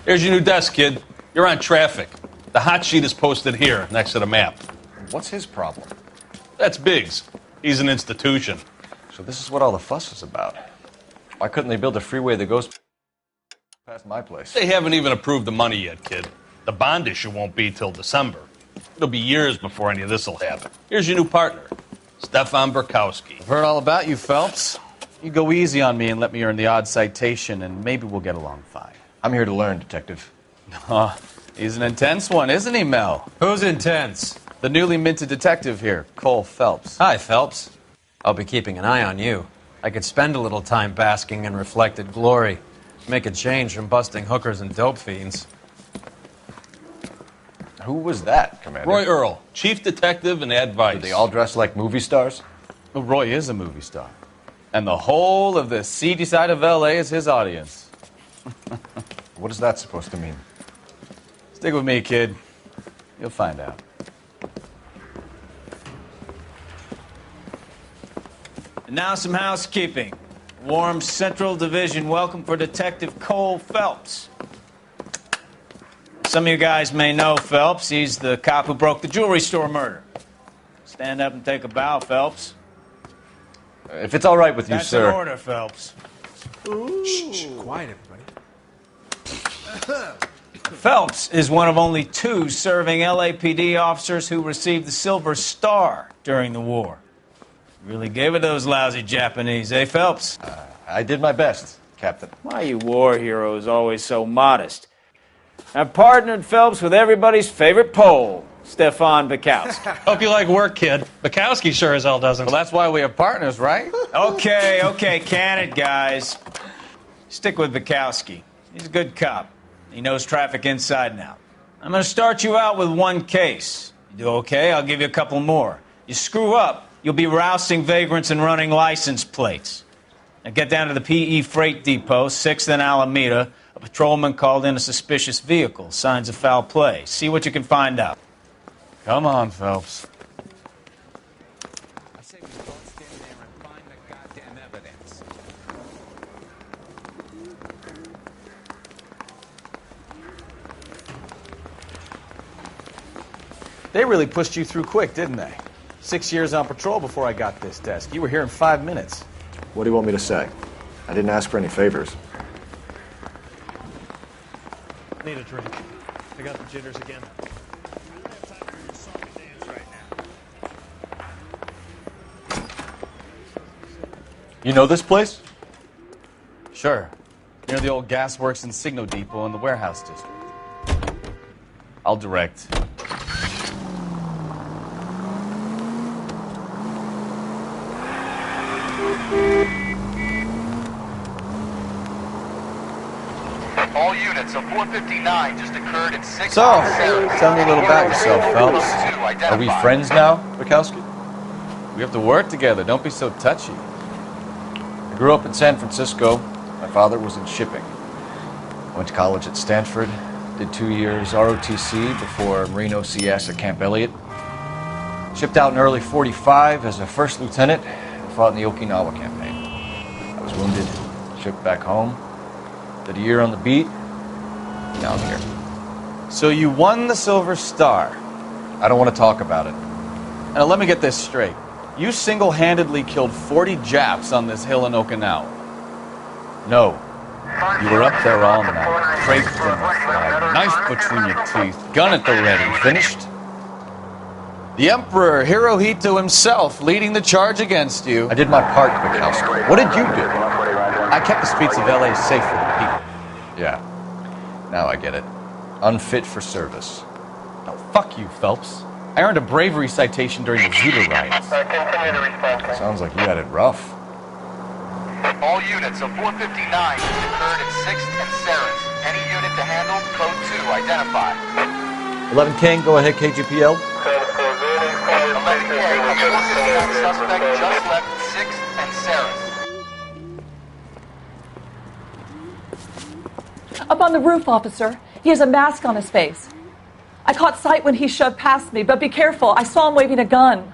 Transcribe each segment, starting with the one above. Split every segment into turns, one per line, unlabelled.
Here's your new desk, kid. You're on traffic. The hot sheet is posted here, next to the map.
What's his problem?
That's Biggs. He's an institution.
So this is what all the fuss is about. Why couldn't they build a freeway that goes past my place?
They haven't even approved the money yet, kid. The bond issue won't be till December. It'll be years before any of this will happen. Here's your new partner, Stefan Burkowski.
I've heard all about you, Phelps. You go easy on me and let me earn the odd citation, and maybe we'll get along fine.
I'm here to learn, Detective.
He's an intense one, isn't he, Mel?
Who's intense?
The newly minted detective here, Cole Phelps.
Hi, Phelps. I'll be keeping an eye on you. I could spend a little time basking in reflected glory. Make a change from busting hookers and dope fiends.
Who was that, Commander?
Roy Earl, chief detective and advice.
Did they all dress like movie stars?
Well, Roy is a movie star. And the whole of the seedy side of L.A. is his audience.
What is that supposed to mean?
Stick with me, kid. You'll find out.
And now some housekeeping. Warm Central Division welcome for Detective Cole Phelps. Some of you guys may know Phelps. He's the cop who broke the jewelry store murder. Stand up and take a bow, Phelps.
If it's all right with you,
That's
sir.
an order, Phelps.
Shh, quiet, everybody.
Phelps is one of only 2 serving LAPD officers who received the Silver Star during the war. Really gave it those lousy Japanese, eh, Phelps?
I did my best, Captain.
Why you war heroes always so modest? I've partnered Phelps with everybody's favorite Pole, Stefan Burkowski.
Hope you like work, kid. Bukowski sure as hell doesn't.
Well, that's why we have partners, right?
Okay, can it, guys. Stick with Burkowski. He's a good cop. He knows traffic inside and out. I'm going to start you out with 1 case. You do okay, I'll give you a couple more. You screw up, you'll be rousting vagrants and running license plates. Now get down to the PE Freight Depot, 6th and Alameda. A patrolman called in a suspicious vehicle. Signs of foul play. See what you can find out.
Come on, Phelps.
I say we both stand there and find the goddamn evidence.
They really pushed you through quick, didn't they? 6 years on patrol before I got this desk. You were here in 5 minutes.
What do you want me to say? I didn't ask for any favors.
Need a drink. I got the jitters again.
You know this place?
Sure. Near the old gasworks and Signo Depot in the warehouse district. I'll direct.
All units, a 459 just occurred at 6.
So, tell me a little about yourself, Phelps.
Are we friends now, Burkowski?
We have to work together. Don't be so touchy.
I grew up in San Francisco. My father was in shipping. I went to college at Stanford, did 2 years ROTC before Marine OCS at Camp Elliott. Shipped out in early '45 as a first lieutenant and fought in the Okinawa campaign. I was wounded, shipped back home, did a year on the beat. Now I'm here.
So you won the Silver Star.
I don't want to talk about it.
Now let me get this straight. You single-handedly killed 40 Japs on this hill in Okinawa.
No.
You were up there all night, draped in the flag, knife between your teeth, gun at the ready.
Finished?
The Emperor Hirohito himself leading the charge against you.
I did my part, Burkowski. What did you do?
I kept the streets of L.A. safe for the people.
Yeah. Now I get it. Unfit for service.
Now, fuck you, Phelps. I earned a bravery citation during the Zuda riots.
Continue to respond.
Sounds like you had it rough.
All units, a 459 just occurred at 6th and Saris. Any unit to handle, code 2, identify.
11 King, go ahead, KGPL.
11K, a 459 suspect just left 6th and Saris.
Up on the roof, officer. He has a mask on his face. I caught sight when he shoved past me, but be careful. I saw him waving a gun.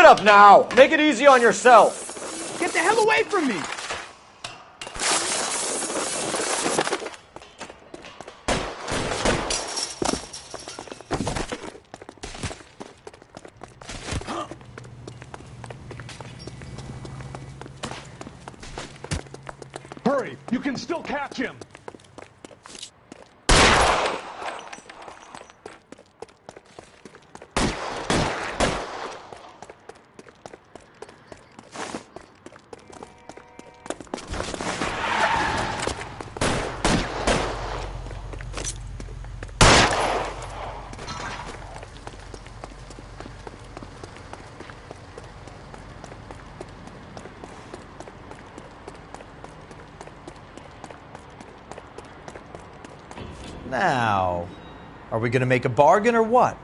up now! Make it easy on yourself!
Get the hell away from me! Hurry! You can still catch him!
Now, are we going to make a bargain or what?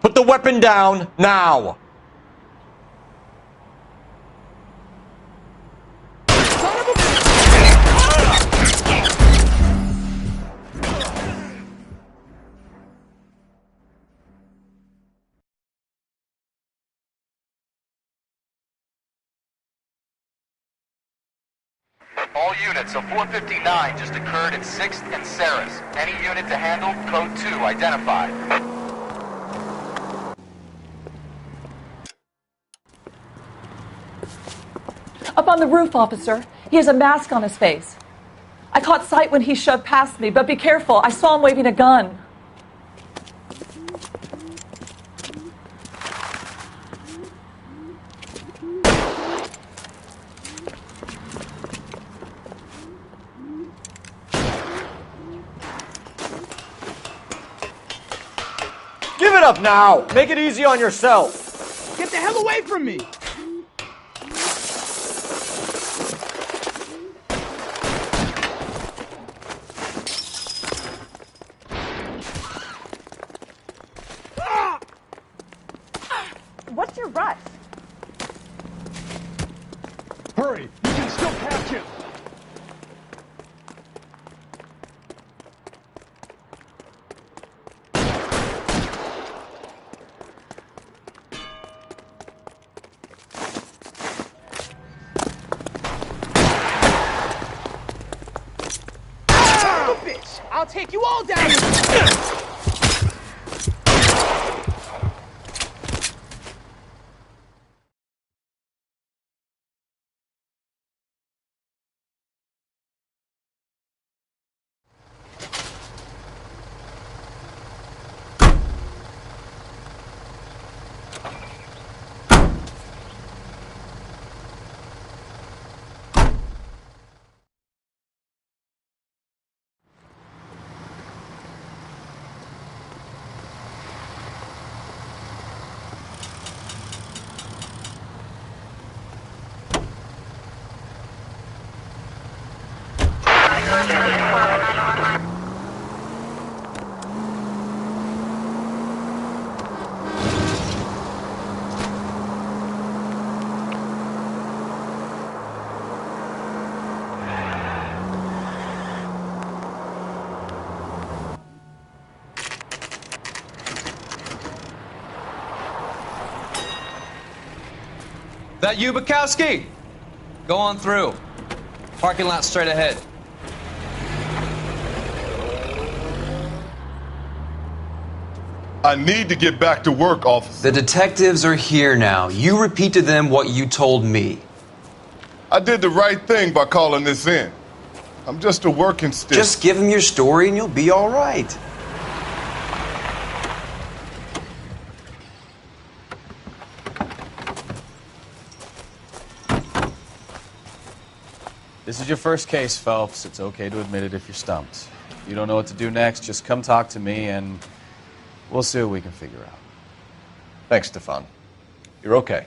Put the weapon down, now!
All units, a 459 just occurred at 6th and Saris. Any unit to handle, code 2 identified.
Up on the roof, officer. He has a mask on his face. I caught sight when he shoved past me, but be careful. I saw him waving a gun.
Give it up now! Make it easy on yourself!
Get the hell away from me!
What's your rush?
Hurry! You can still catch him! Bitch! I'll take you all down!
That you, Bukowski? Go on through. Parking lot straight ahead.
I need to get back to work, officer.
The detectives are here now. You repeat to them what you told me.
I did the right thing by calling this in. I'm just a working stiff.
Just give them your story and you'll be all right.
This is your first case, Phelps. It's okay to admit it if you're stumped. If you don't know what to do next, just come talk to me and we'll see what we can figure out.
Thanks, Stefan. You're okay.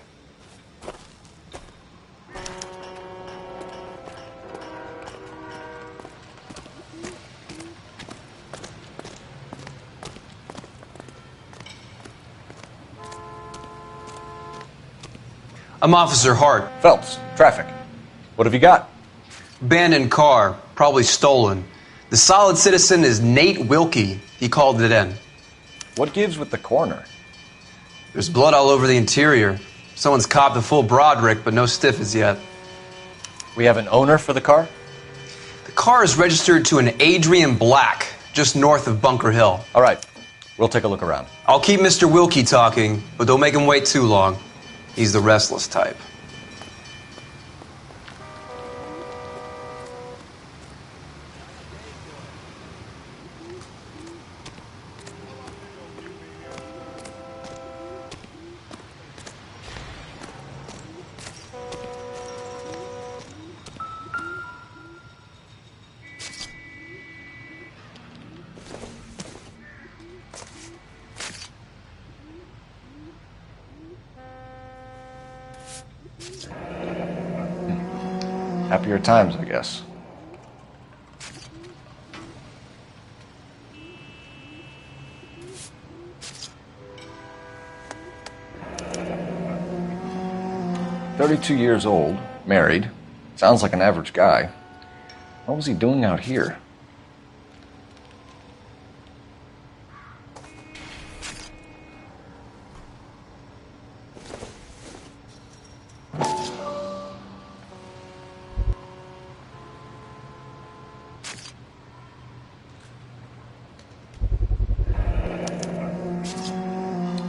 I'm Officer Hart.
Phelps, traffic. What have you got?
Abandoned car, probably stolen. The solid citizen is Nate Wilkie. He called it in.
What gives with the coroner?
There's blood all over the interior. Someone's copped a full Broderick, but no stiff as yet.
We have an owner for the car?
The car is registered to an Adrian Black, just north of Bunker Hill.
All right. We'll take a look around.
I'll keep Mr. Wilkie talking, but don't make him wait too long. He's the restless type.
Happier times, I guess. "32 years old, married. Sounds like an average guy. What was he doing out here?"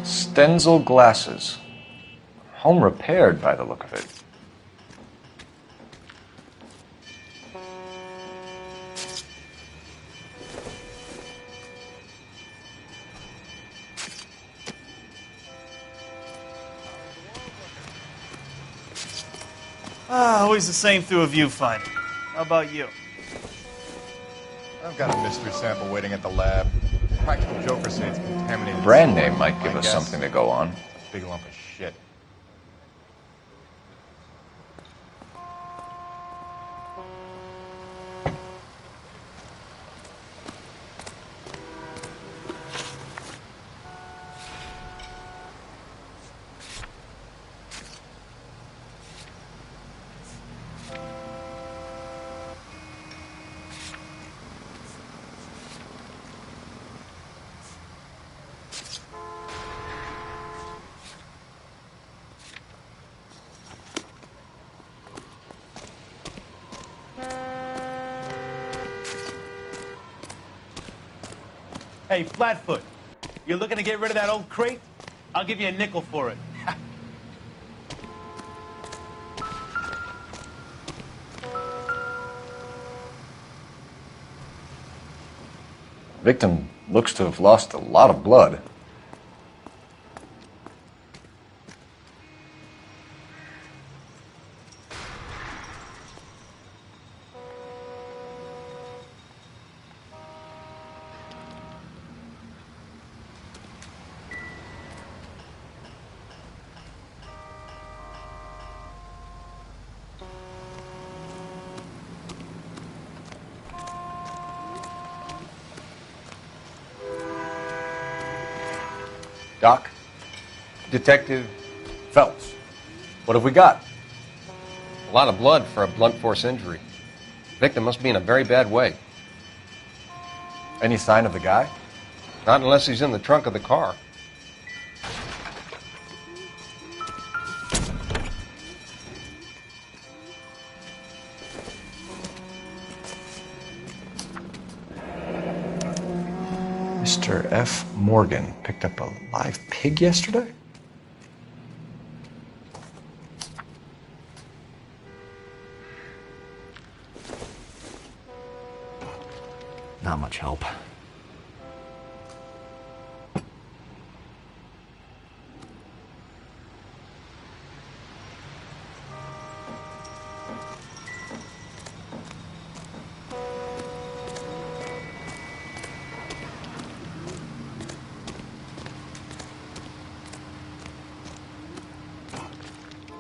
Stenzel glasses. Home repaired by the look of it.
Always the same through a viewfinder. How about you?
I've got a mystery sample waiting at the lab. Practical Jokers say it's contaminated.
Brand name might give us something to go on.
Big lump of shit.
Hey, Flatfoot, you looking to get rid of that old crate? I'll give you a nickel for it.
Victim looks to have lost a lot of blood. Doc?
Detective
Phelps. What have we got?
a lot of blood for a blunt force injury. Victim must be in a very bad way.
Any sign of the guy?
Not unless he's in the trunk of the car.
Mr. F. Morgan picked up a live pig yesterday? Not much help.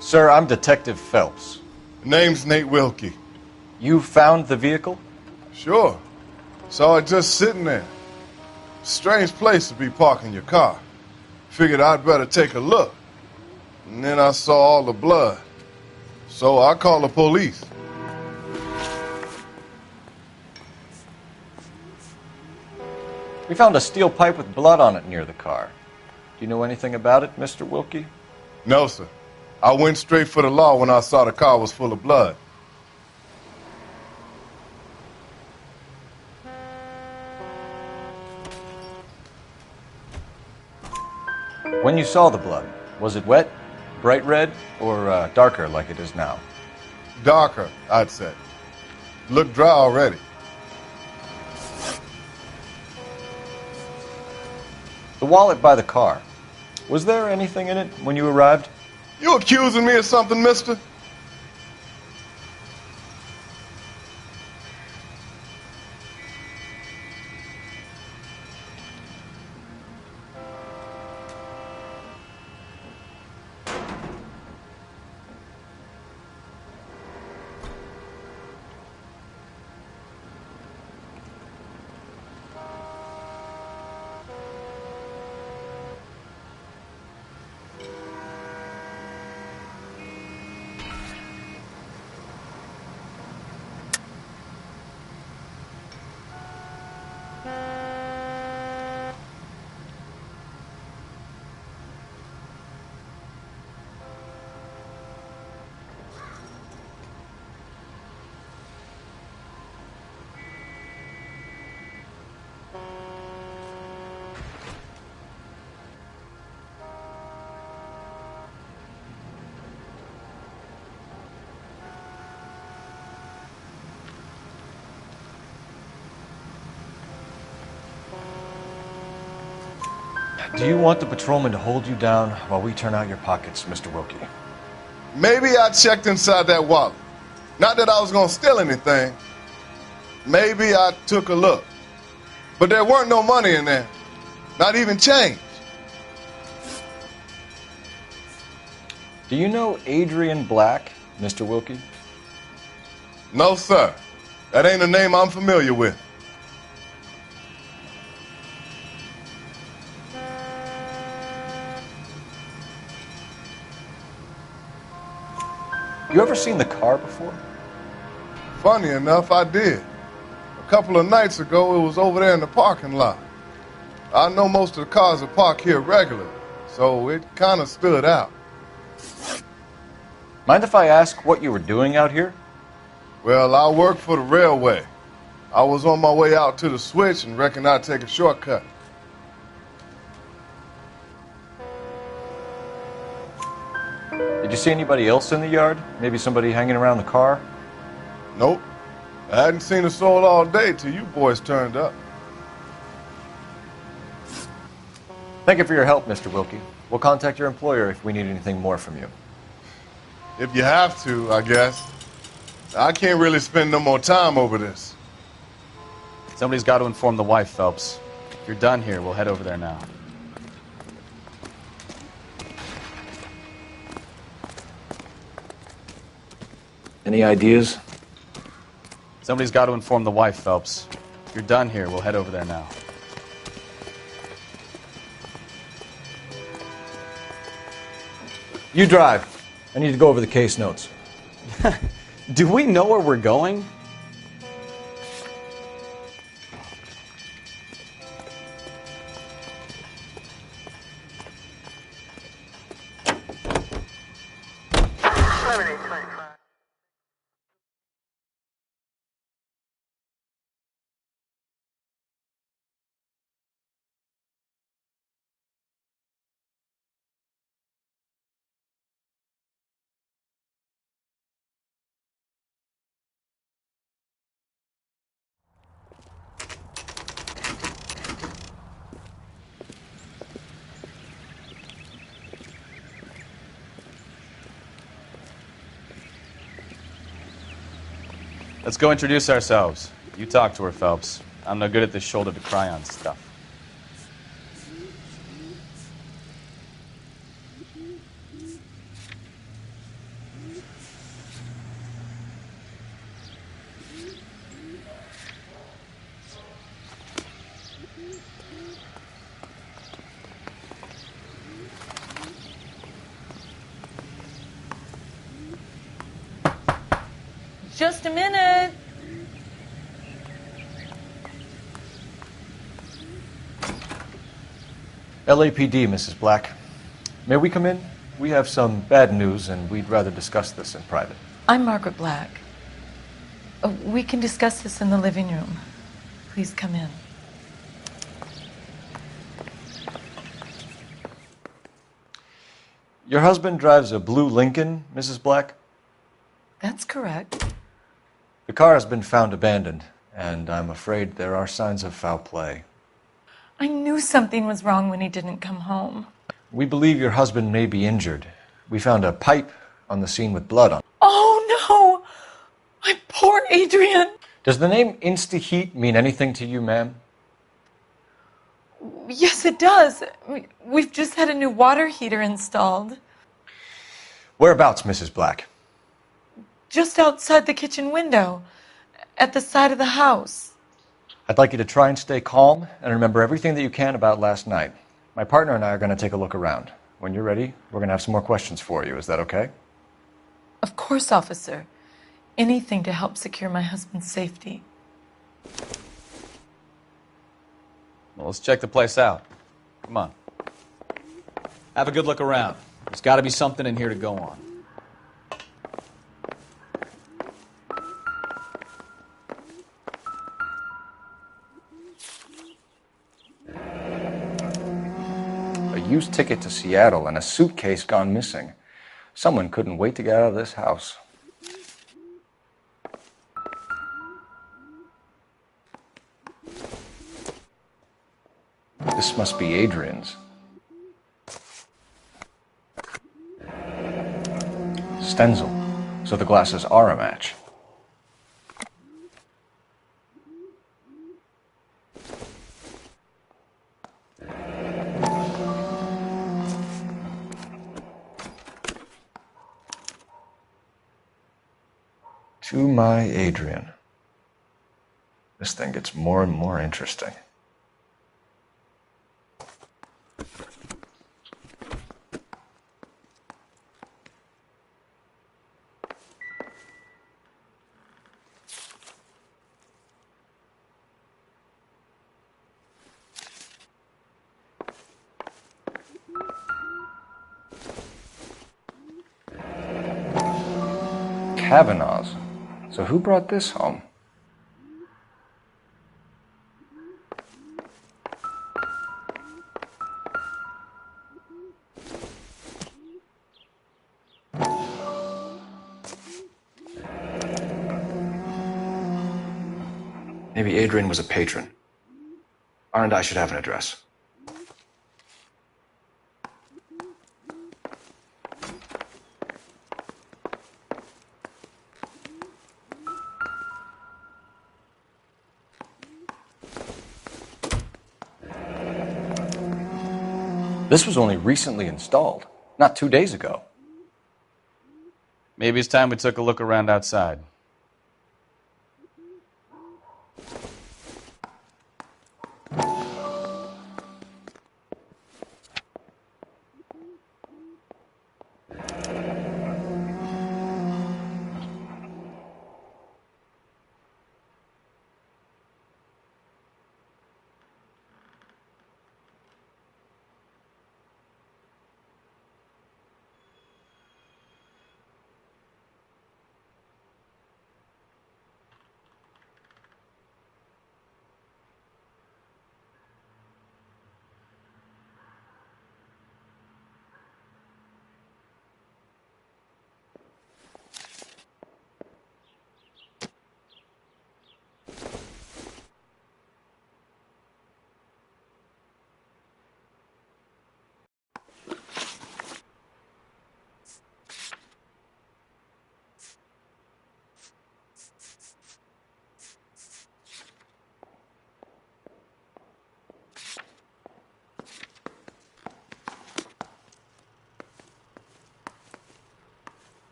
Sir, I'm Detective Phelps.
Name's Nate Wilkie.
You found the vehicle?
Sure. Saw it just sitting there. Strange place to be parking your car. Figured I'd better take a look. And then I saw all the blood. So I called the police.
We found a steel pipe with blood on it near the car. You know anything about it, Mr. Wilkie?
No, sir. I went straight for the law when I saw the car was full of blood.
When you saw the blood, was it wet, bright red, or darker like it is now?
Darker, I'd say. Looked dry already.
The wallet by the car. Was there anything in it when you arrived?
You accusing me of something, mister?
Do you want the patrolman to hold you down while we turn out your pockets, Mr. Wilkie?
Maybe I checked inside that wallet. Not that I was going to steal anything. Maybe I took a look. But there weren't no money in there. Not even change.
Do you know Adrian Black, Mr. Wilkie?
No, sir. That ain't a name I'm familiar with.
You ever seen the car before?
Funny enough, I did. A couple of nights ago, it was over there in the parking lot. I know most of the cars are parked here regularly, so it kind of stood out.
Mind if I ask what you were doing out here?
Well, I work for the railway. I was on my way out to the switch and reckoned I'd take a shortcut.
Did you see anybody else in the yard? Maybe somebody hanging around the car?
Nope. I hadn't seen a soul all day till you boys turned up.
Thank you for your help, Mr. Wilkie. We'll contact your employer if we need anything more from you.
If you have to, I guess. I can't really spend no more time over this.
Somebody's got to inform the wife, Phelps. If you're done here, we'll head over there now.
Any ideas?
Somebody's got to inform the wife, Phelps. If you're done here, we'll head over there now.
You drive. I need to go over the case notes.
Do we know where we're going? Let's go introduce ourselves. You talk to her, Phelps. I'm no good at this shoulder to cry on stuff.
Just a minute.
LAPD, Mrs. Black. May we come in? We have some bad news, and we'd rather discuss this in private.
I'm Margaret Black. We can discuss this in the living room. Please come in.
Your husband drives a blue Lincoln, Mrs. Black?
That's correct.
The car has been found abandoned, and I'm afraid there are signs of foul play.
I knew something was wrong when he didn't come home.
We believe your husband may be injured. We found a pipe on the scene with blood on it.
Oh, no! My poor Adrian!
Does the name Insta-Heat mean anything to you, ma'am?
Yes, it does. We've just had a new water heater installed.
Whereabouts, Mrs. Black?
Just outside the kitchen window, at the side of the house.
I'd like you to try and stay calm and remember everything that you can about last night. My partner and I are going to take a look around. When you're ready, we're going to have some more questions for you. Is that okay?
Of course, officer. Anything to help secure my husband's safety.
Well, let's check the place out. Come on. Have a good look around. There's got to be something in here to go on.
A used ticket to Seattle and a suitcase gone missing. Someone couldn't wait to get out of this house. This must be Adrian's. Stenzel. So the glasses are a match. To my Adrian. This thing gets more and more interesting. Kavanaugh's. So who brought this home? Maybe Adrian was a patron. R&I should have an address. This was only recently installed, not 2 days ago.
Maybe it's time we took a look around outside.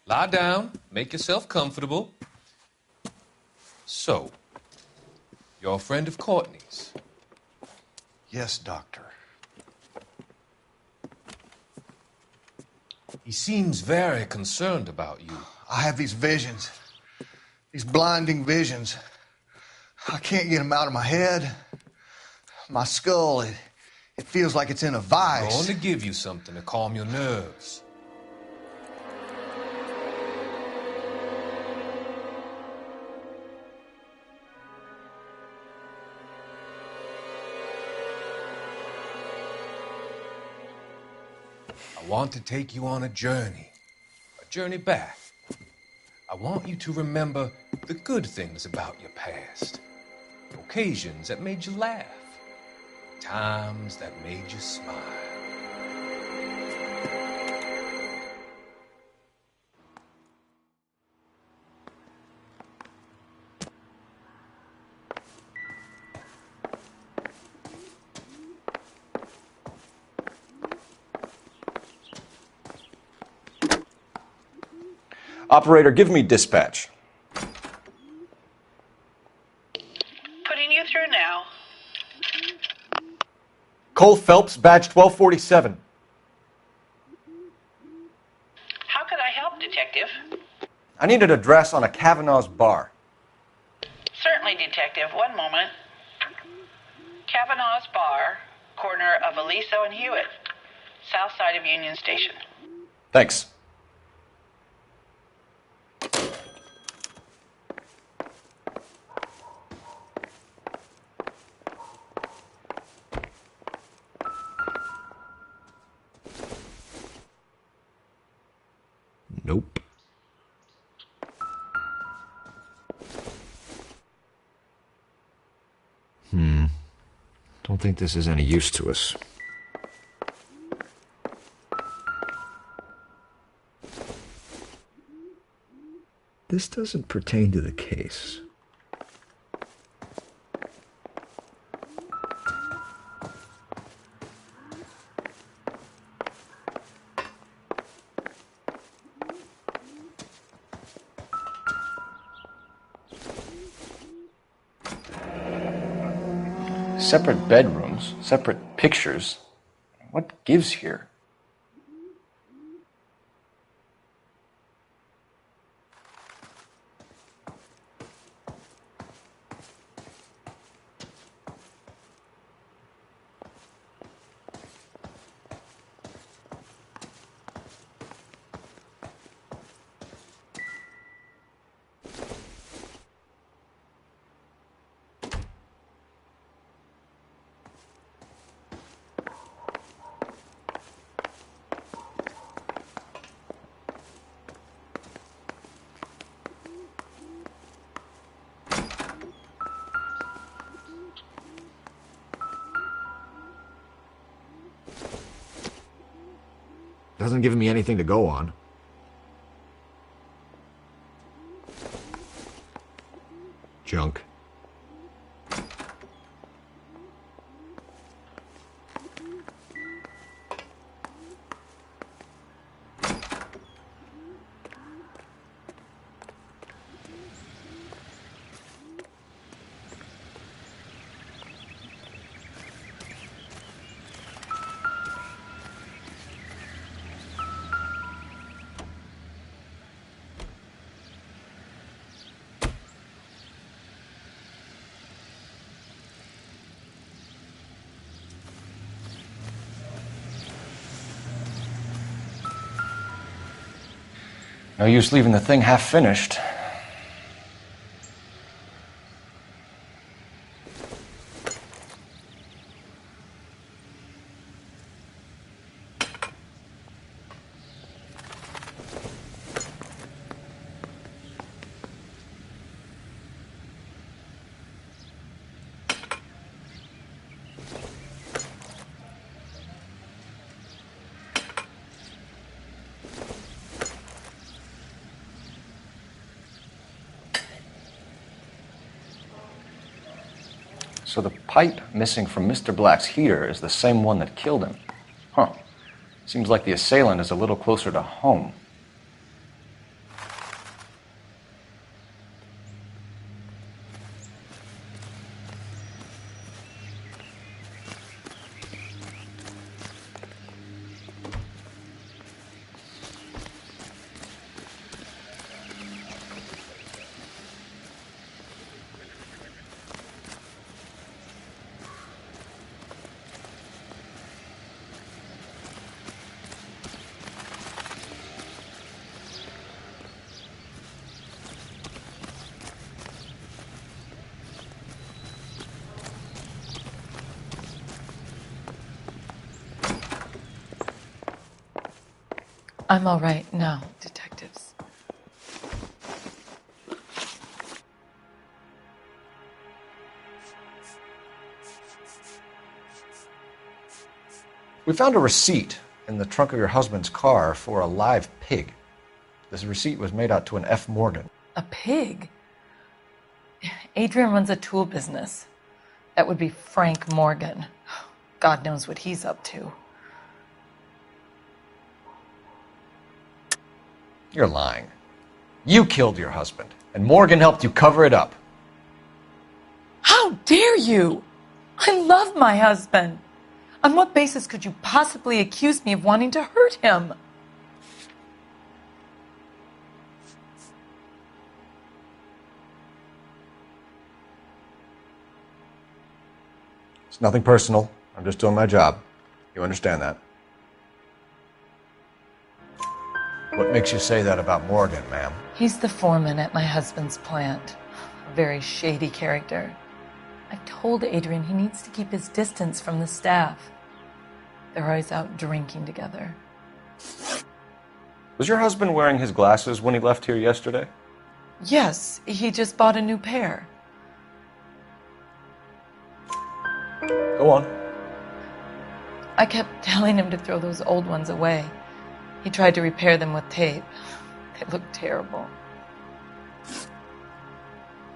Lie down, make yourself comfortable. So, you're a friend of Courtney's?
Yes, Doctor.
He seems very concerned about you.
I have these visions. These blinding visions. I can't get them out of my head. My skull, it feels like it's in a vice.
I'm going to give you something to calm your nerves. I want to take you on a journey back. I want you to remember the good things about your past, occasions that made you laugh, times that made you smile.
Operator, give me dispatch.
Putting you through now.
Cole Phelps, badge 1247.
How could I help, Detective?
I need an address on a Kavanaugh's bar.
Certainly, Detective. One moment. Kavanaugh's Bar, corner of Aliso and Hewitt, south side of Union Station.
Thanks.
Nope. Don't think this is any use to us. This doesn't pertain to the case.
Separate bedrooms, separate pictures. What gives here?
Doesn't give me anything to go on. Junk. No use leaving the thing half finished. So the pipe missing from Mr. Black's heater is the same one that killed him. Huh. Seems like the assailant is a little closer to home.
I'm all right now, detectives.
We found a receipt in the trunk of your husband's car for a live pig. This receipt was made out to an F. Morgan.
A pig? Adrian runs a tool business. That would be Frank Morgan. God knows what he's up to.
You're lying. You killed your husband, and Morgan helped you cover it up.
How dare you? I love my husband. On what basis could you possibly accuse me of wanting to hurt him?
It's nothing personal. I'm just doing my job. You understand that? What makes you say that about Morgan, ma'am?
He's the foreman at my husband's plant. A very shady character. I've told Adrian he needs to keep his distance from the staff. They're always out drinking together.
Was your husband wearing his glasses when he left here yesterday?
Yes, he just bought a new pair.
Go on.
I kept telling him to throw those old ones away. He tried to repair them with tape. They looked terrible.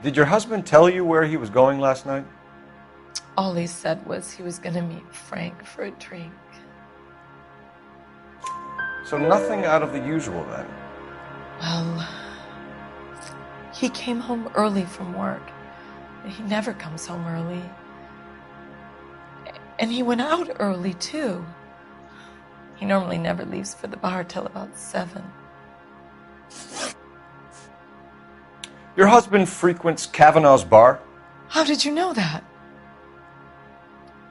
Did your husband tell you where he was going last night?
All he said was he was going to meet Frank for a drink.
So nothing out of the usual then?
Well, he came home early from work. He never comes home early. And he went out early, too. He normally never leaves for the bar till about 7.
Your husband frequents Kavanaugh's bar?
How did you know that?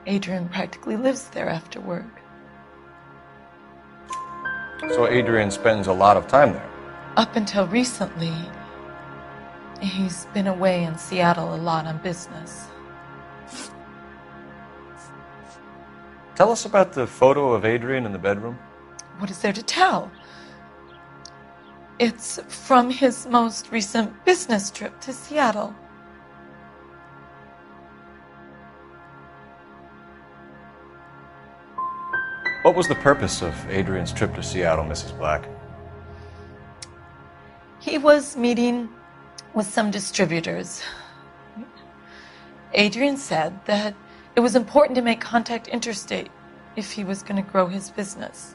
Adrian practically lives there after work.
So Adrian spends a lot of time there?
Up until recently, he's been away in Seattle a lot on business.
Tell us about the photo of Adrian in the bedroom.
What is there to tell? It's from his most recent business trip to Seattle.
What was the purpose of Adrian's trip to Seattle, Mrs. Black?
He was meeting with some distributors. Adrian said that it was important to make contact interstate if he was going to grow his business.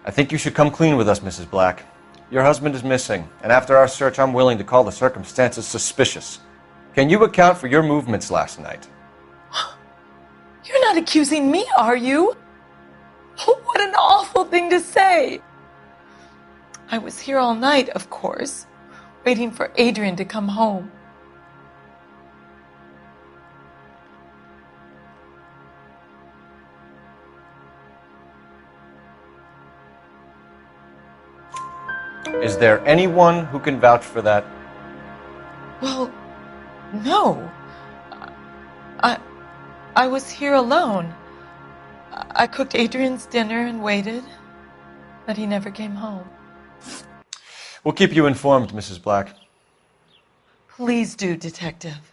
I think you should come clean with us, Mrs. Black. Your husband is missing, and after our search, I'm willing to call the circumstances suspicious. Can you account for your movements last night?
You're not accusing me, are you? Oh, what an awful thing to say. I was here all night, of course, waiting for Adrian to come home.
Is there anyone who can vouch for that?
Well, no. I was here alone. I cooked Adrian's dinner and waited, but he never came home.
We'll keep you informed, Mrs. Black.
Please do, Detective.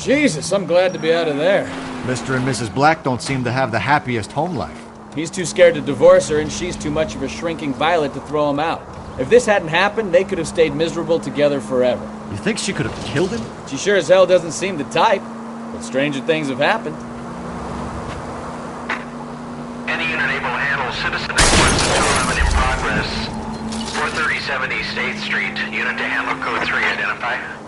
Jesus, I'm glad to be out of there.
Mr. and Mrs. Black don't seem to have the happiest home life.
He's too scared to divorce her, and she's too much of a shrinking violet to throw him out. If this hadn't happened, they could have stayed miserable together forever.
You think she could have killed him?
She sure as hell doesn't seem the type, but stranger things have happened.
Any unit able to handle citizen reports of 211 in progress. 437 East 8th Street. Unit to handle code 3. Identify.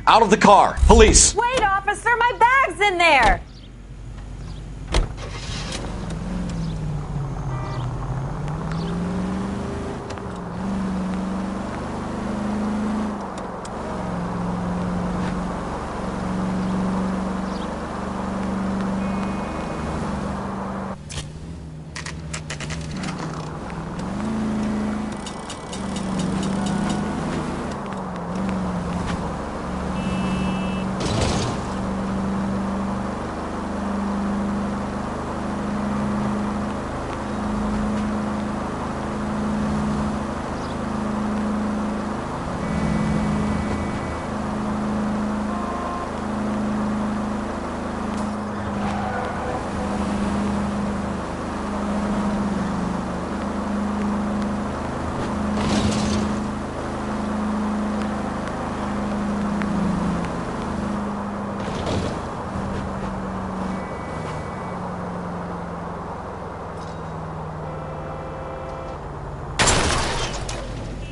Out of the car! Police!
Wait, officer, my bag's in there!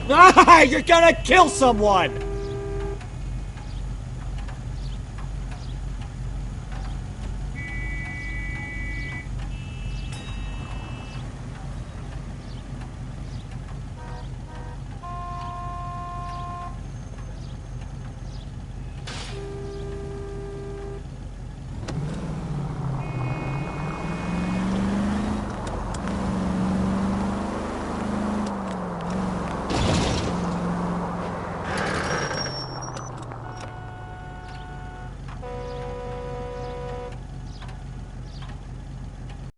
Ah, you're gonna kill someone!